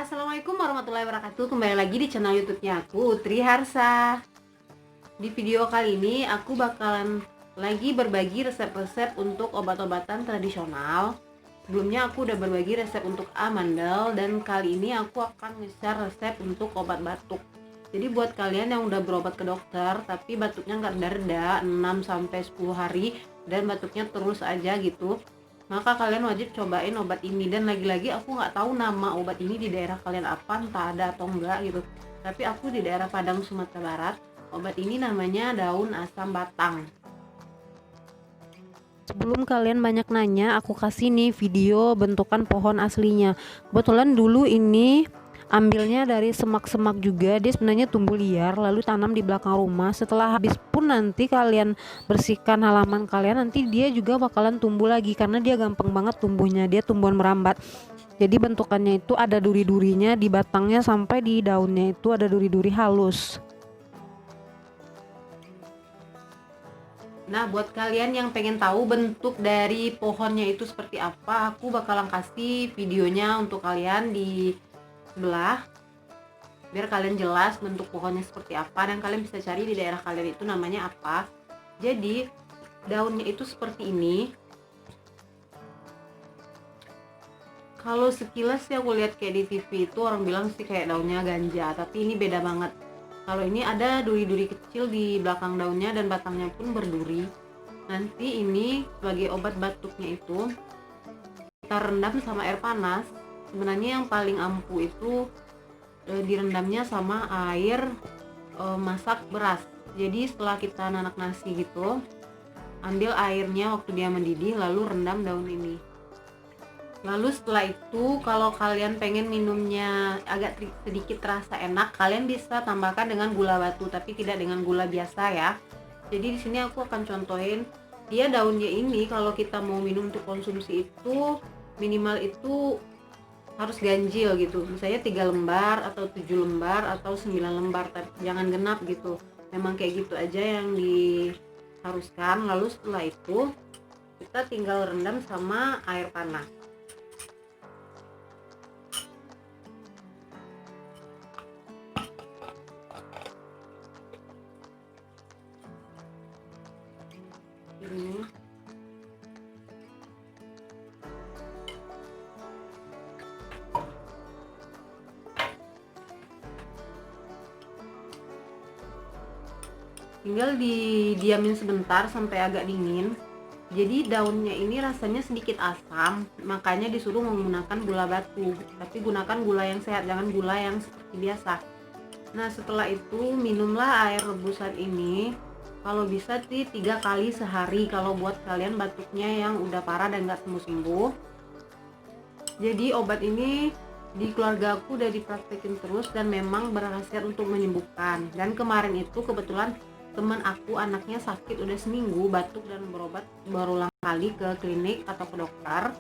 Assalamualaikum warahmatullahi wabarakatuh. Kembali lagi di channel YouTube-nya aku, Utri Harsa. Di video kali ini aku bakalan lagi berbagi resep-resep untuk obat-obatan tradisional. Sebelumnya aku udah berbagi resep untuk amandel, dan kali ini aku akan nge-share resep untuk obat batuk. Jadi buat kalian yang udah berobat ke dokter tapi batuknya nggak reda-reda 6-10 hari dan batuknya terus aja gitu, maka kalian wajib cobain obat ini. Dan lagi-lagi aku nggak tahu nama obat ini di daerah kalian apa, entah ada atau enggak gitu, tapi aku di daerah Padang, Sumatera Barat. Obat ini namanya daun asam batang. Sebelum kalian banyak nanya, aku kasih nih video bentukan pohon aslinya. Kebetulan dulu ini ambilnya dari semak-semak juga, dia sebenarnya tumbuh liar lalu tanam di belakang rumah. Setelah habis pun nanti kalian bersihkan halaman kalian, nanti dia juga bakalan tumbuh lagi karena dia gampang banget tumbuhnya, dia tumbuhan merambat. Jadi bentukannya itu ada duri-durinya di batangnya sampai di daunnya itu ada duri-duri halus. Nah, buat kalian yang pengen tahu bentuk dari pohonnya itu seperti apa, aku bakalan kasih videonya untuk kalian di sebelah, biar kalian jelas bentuk pohonnya seperti apa dan kalian bisa cari di daerah kalian itu namanya apa. Jadi daunnya itu seperti ini. Kalau sekilas sih aku lihat kayak di TV itu orang bilang sih kayak daunnya ganja, tapi ini beda banget. Kalau ini ada duri-duri kecil di belakang daunnya dan batangnya pun berduri. Nanti ini sebagai obat batuknya itu kita rendam sama air panas. Sebenarnya yang paling ampuh itu direndamnya sama air masak beras. Jadi setelah kita nanak nasi gitu, ambil airnya waktu dia mendidih lalu rendam daun ini. Lalu setelah itu kalau kalian pengen minumnya agak sedikit terasa enak, kalian bisa tambahkan dengan gula batu, tapi tidak dengan gula biasa ya. Jadi di sini aku akan contohin dia daunnya ini. Kalau kita mau minum untuk konsumsi itu minimal itu harus ganjil gitu, misalnya 3 lembar atau 7 lembar atau 9 lembar, jangan genap gitu, memang kayak gitu aja yang diharuskan. Lalu setelah itu kita tinggal rendam sama air panas. Ini tinggal didiamin sebentar sampai agak dingin. Jadi daunnya ini rasanya sedikit asam, makanya disuruh menggunakan gula batu, tapi gunakan gula yang sehat, jangan gula yang seperti biasa. Nah setelah itu minumlah air rebusan ini, kalau bisa sih 3 kali sehari kalau buat kalian batuknya yang udah parah dan gak sembuh-sembuh. Jadi obat ini di keluarga aku udah dipraktekin terus dan memang berhasil untuk menyembuhkan. Dan kemarin itu kebetulan teman aku anaknya sakit udah seminggu batuk dan berobat berulang kali ke klinik atau ke dokter,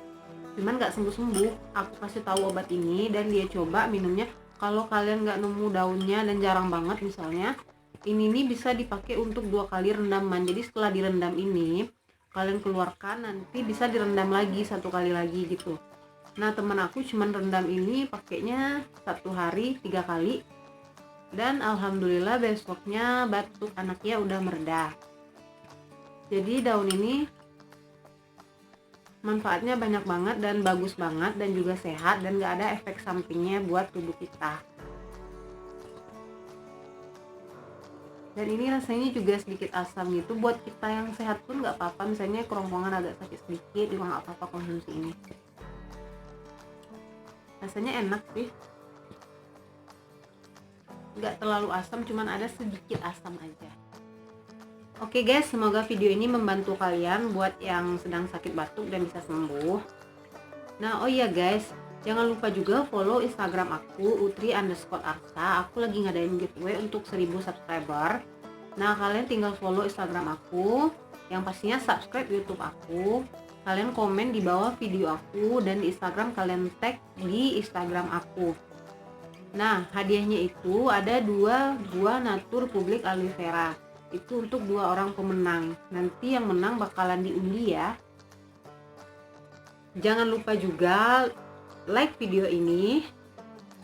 cuman nggak sembuh-sembuh. Aku kasih tahu obat ini dan dia coba minumnya. Kalau kalian nggak nemu daunnya dan jarang banget misalnya, ini nih bisa dipakai untuk 2 kali rendaman. Jadi setelah direndam ini kalian keluarkan, nanti bisa direndam lagi 1 kali lagi gitu. Nah teman aku cuman rendam ini pakainya 1 hari 3 kali dan alhamdulillah besoknya batuk anaknya udah mereda. Jadi daun ini manfaatnya banyak banget dan bagus banget dan juga sehat dan gak ada efek sampingnya buat tubuh kita. Dan ini rasanya juga sedikit asam gitu, buat kita yang sehat pun gak apa-apa, misalnya kerongkongan agak sakit sedikit juga gak apa-apa konsumsi ini. Rasanya enak sih, nggak terlalu asam, cuman ada sedikit asam aja. Oke guys, semoga video ini membantu kalian buat yang sedang sakit batuk dan bisa sembuh. Nah oh iya guys, jangan lupa juga follow Instagram aku utri_arsa. Aku lagi ngadain giveaway untuk 1000 subscriber. Nah kalian tinggal follow Instagram aku, yang pastinya subscribe YouTube aku. Kalian komen di bawah video aku dan di Instagram kalian tag di Instagram aku. Nah hadiahnya itu ada 2 buah Natur Publik Aloe Vera. Itu untuk 2 orang pemenang. Nanti yang menang bakalan diundi ya. Jangan lupa juga like video ini,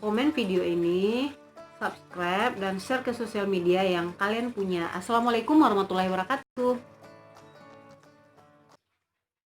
komen video ini, subscribe, dan share ke sosial media yang kalian punya. Assalamualaikum warahmatullahi wabarakatuh.